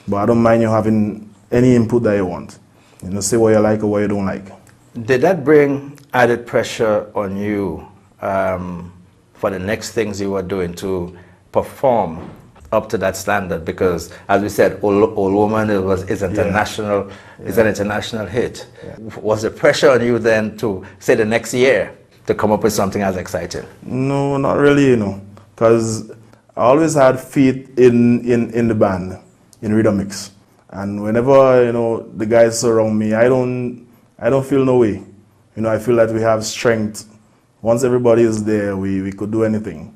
But I don't mind you having any input that you want. You know, say what you like or what you don't like. Did that bring added pressure on you for the next things you were doing to perform up to that standard? Because, as we said, Old Woman is international, is an international hit. Yeah. Was the pressure on you then to, say, the next year to come up with something as exciting? No, not really, you know, because I always had faith in the band, in rhythm mix. And whenever, you know, the guys surround me, I don't feel no way. You know, I feel that we have strength. Once everybody is there, we could do anything.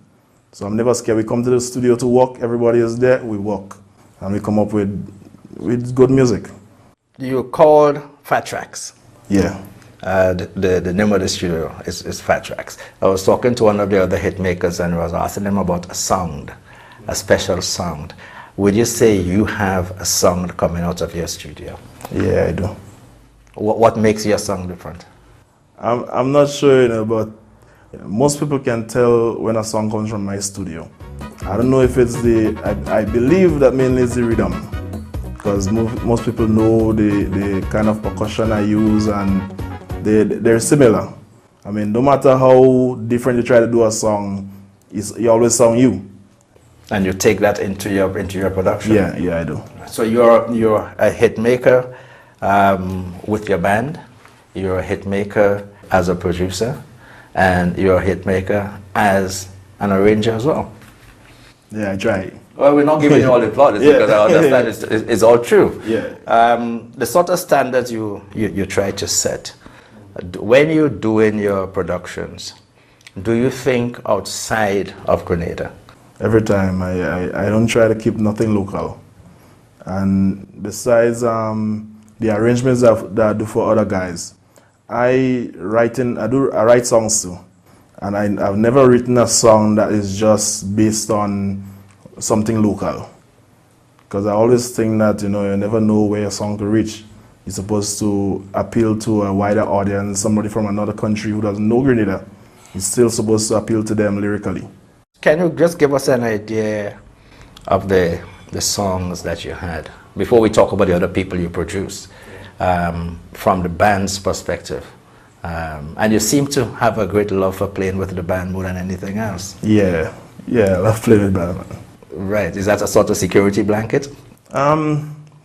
So I'm never scared. We come to the studio to work, everybody is there, we work. And we come up with good music. You called Phat Tracks. Yeah. The name of the studio is Phat Tracks. I was talking to one of the other hit makers and I was asking them about a sound, a special sound. Would you say you have a sound coming out of your studio? Yeah, I do. What makes your song different? I'm not sure, you know, but most people can tell when a song comes from my studio. I don't know if it's I believe that mainly it's the rhythm, because most people know the kind of percussion I use and they're similar. I mean, no matter how different you try to do a song, you always sound you. And you take that into your production? Yeah, I do. So you're a hit maker with your band, you're a hit maker as a producer, and you're a hit maker as an arranger as well. Yeah, I try. Well, we're not giving you all the plaudits because I understand it's all true. Yeah. The sort of standards you try to set, when you're doing your productions, do you think outside of Grenada? Every time. I don't try to keep nothing local. And besides the arrangements that I do for other guys, I write songs too. And I've never written a song that is just based on something local. Because I always think that, you know, you never know where your song could reach. You're supposed to appeal to a wider audience, somebody from another country who doesn't know Grenada. You're still supposed to appeal to them lyrically. Can you just give us an idea of the songs that you had, before we talk about the other people you produce, from the band's perspective? And you seem to have a great love for playing with the band more than anything else. Yeah, I love playing with band. Right, is that a sort of security blanket?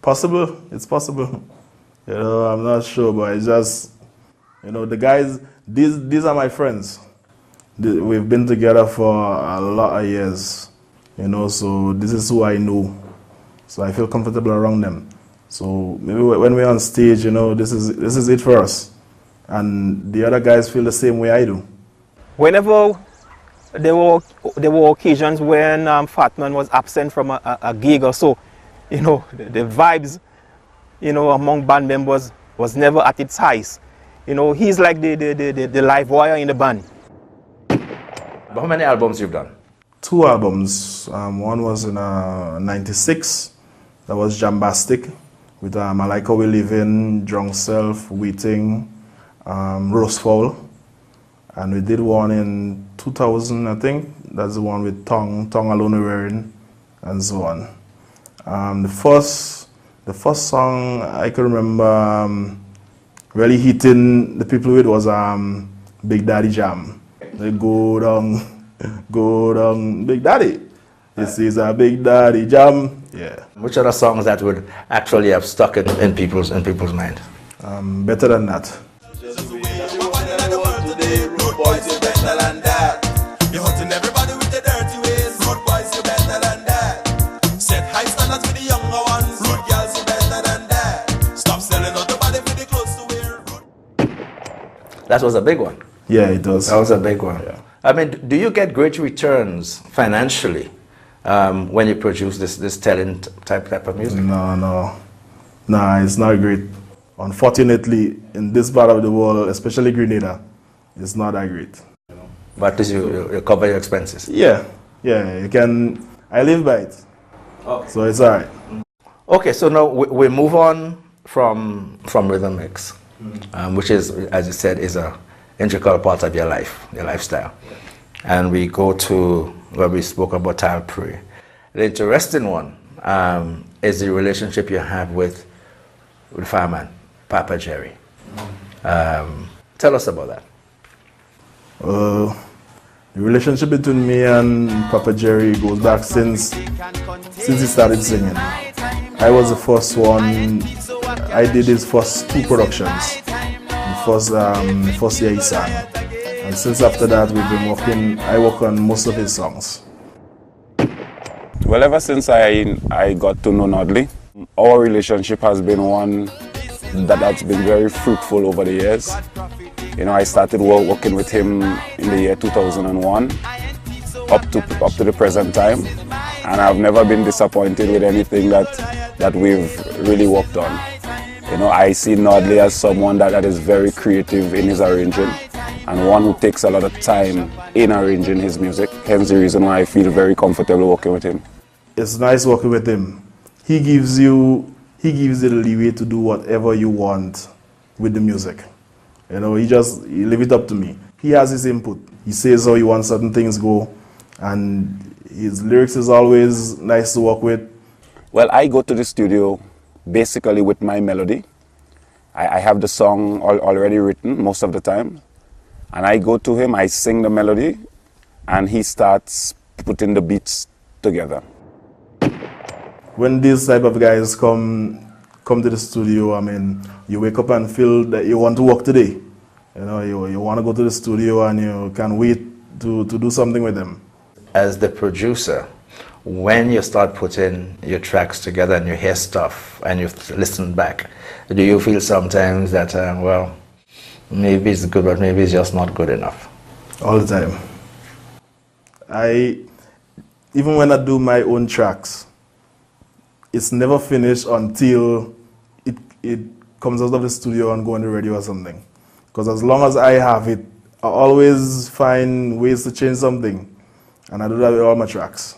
Possible, it's possible. You know, I'm not sure, but it's just, you know, the guys, these are my friends. We've been together for a lot of years, you know, so this is who I know. So I feel comfortable around them. So maybe when we're on stage, you know, this is it for us. And the other guys feel the same way I do. Whenever there were occasions when Phat Man was absent from a gig or so, you know, the vibes, you know, among band members was never at its highest. You know, he's like the live wire in the band. How many albums you've done? 2 albums. One was in '96. That was Jambastic with I Like How We Live In, Drunk Self, Waiting, Roast Fowl. And we did one in 2000, I think. That's the one with Tongue Alone Wearing, and so on. The first song I can remember really hitting the people with was Big Daddy Jam. They go down, Big Daddy. This is a Big Daddy Jam. Yeah. Which are the songs that would actually have stuck in people's mind? Better Than That. That was a big one. Yeah, it does. That was a big one. Yeah. I mean, do you get great returns financially when you produce this talent type of music? No, it's not great. Unfortunately, in this part of the world, especially Grenada, it's not that great. But at least you cover your expenses. Yeah, you can. I live by it, okay. So it's all right. Okay, so now we move on from rhythm mix, which is, as you said, is a integral part of your life, your lifestyle. Yeah. And we go to where we spoke about Talpre. The interesting one is the relationship you have with fireman, Papa Jerry. Tell us about that. The relationship between me and Papa Jerry goes back since he started singing. I was the first one. I did his first 2 productions. The first year he sang. And since after that we've been working. I work on most of his songs. Well, ever since I got to know Nordley, our relationship has been one that's been very fruitful over the years. You know, I started working with him in the year 2001 up to the present time, and I've never been disappointed with anything that we've really worked on. You know, I see Nordley as someone that is very creative in his arranging and one who takes a lot of time in arranging his music. Hence the reason why I feel very comfortable working with him. It's nice working with him. He gives you the leeway to do whatever you want with the music. You know, he leave it up to me. He has his input. He says how he wants certain things go, and his lyrics is always nice to work with. Well, I go to the studio basically with my melody. I have the song already written most of the time, and I go to him, I sing the melody, and he starts putting the beats together. When these type of guys come to the studio, I mean, you wake up and feel that you want to work today. You know, you want to go to the studio and you can't wait to do something with them. As the producer, when you start putting your tracks together and you hear stuff and you listen back, do you feel sometimes that, well, maybe it's good, but maybe it's just not good enough? All the time. Even when I do my own tracks, it's never finished until it comes out of the studio and go on the radio or something. Because as long as I have it, I always find ways to change something. And I do that with all my tracks.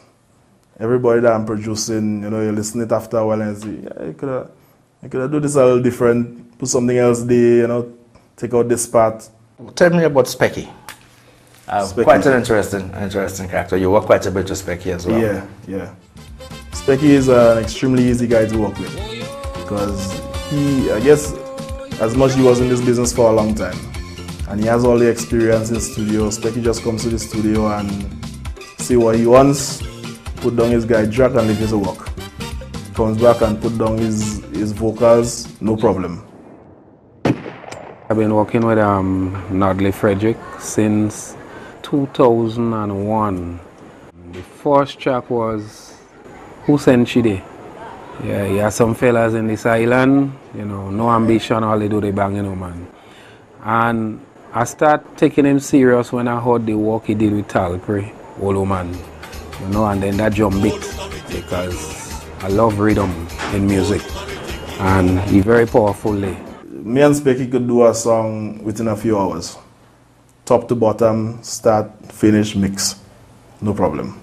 Everybody that I'm producing, you know, you listen it after a while and say, yeah, I could do this a little different, put something else there, you know, take out this part. Tell me about Specky. Specky. Quite an interesting character. You work quite a bit with Specky as well. Yeah. Specky is an extremely easy guy to work with because I guess, as much he was in this business for a long time, and he has all the experience in studio. Specky just comes to the studio and see what he wants, put down his guide track and leave his work. Comes back and put down his vocals, no problem. I've been working with Nordley Frederick since 2001. The first track was Who Sent Chide? Yeah, you have some fellas in this island, you know, no ambition, all they do they bang, you know, man. And I start taking him serious when I heard the work he did with Talpre, old man, you know, and then that jump beat, because I love rhythm in music, and he very powerful there. Me and Specky could do a song within a few hours. Top to bottom, start, finish, mix, no problem.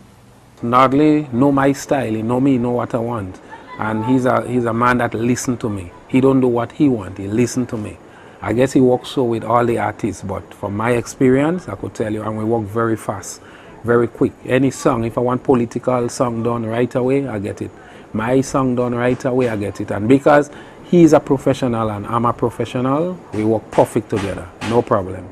Nordley know my style, he know me, know what I want. And he's a man that listen to me. He don't do what he want, he listen to me. I guess he works so with all the artists, but from my experience, I could tell you, and we work very fast, very quick. Any song, if I want political song done right away, I get it. My song done right away, I get it. And because he's a professional and I'm a professional, we work perfect together, no problem.